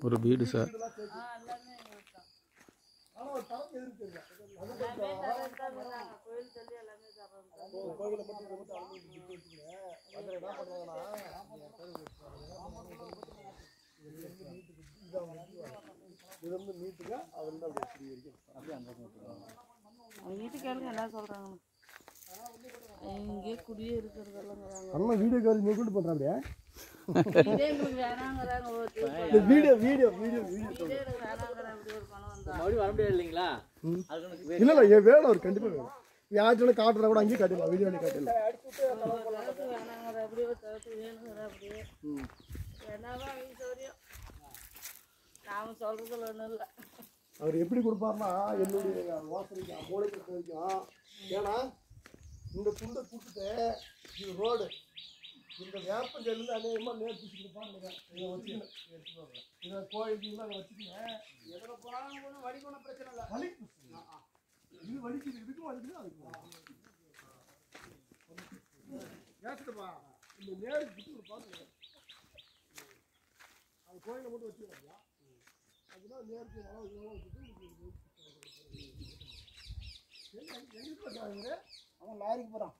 ஒரு வீடு சார். வீட்டுக்காரங்க என்ன சொல்றாங்க? இங்கே குடியே இருக்கிறதெல்லாம் அண்ணா வீடியோ கால் மூவ்மெண்ட் பண்றாங்க. இதே உங்களுக்கு வேணாங்கறாங்க. வீடியோ வீடியோ வீடியோ வேணாங்கறாங்க. இப்படி ஒரு பணம் வந்தா மறுபடியும் வர முடியாது இல்லைங்களா? இல்ல இல்ல வேணும் ஒரு கண்டிப்பா வேணும். யாச்சும் காட்டுறத கூட அங்கேயே காட்டிடலாம். வீடியோல காட்டிடலாம். வேணாங்கற அப்படியே தவிர்த்து வேணுங்கற அப்படியே என்னவா சௌரியம் நாம சொல்றதுல ஒன்றும் இல்லை. அவர் எப்படி கொடுப்பாருன்னா என்னுடைய வாசனைக்கு மூளைக்கு வைக்கும். ஏன்னா இந்த துண்டை கொடுத்துட்டு இது ரோடு இந்த வேப்பஞ்சல்லேருந்து அநேகமாக நேர்த்தி கொடுப்பான்னு இதை கோயிலுக்கு அதை வச்சுக்கோங்க. எதில் போனாலும் ஒன்றும் வலிக்கணும் பிரச்சனை இல்லை. வலிக்கு இது வலிக்குது, இதுக்கும் வலிக்குது, அதுக்கும் கேட்டுப்பா. இந்த நேருக்கு கிட்ட பார்த்துங்க. அது கோயிலை மட்டும் வச்சுக்கோங்களா? அதுதான் நேருக்கு வச்சுட்டு அவன் லாரிக்கு போகிறான்.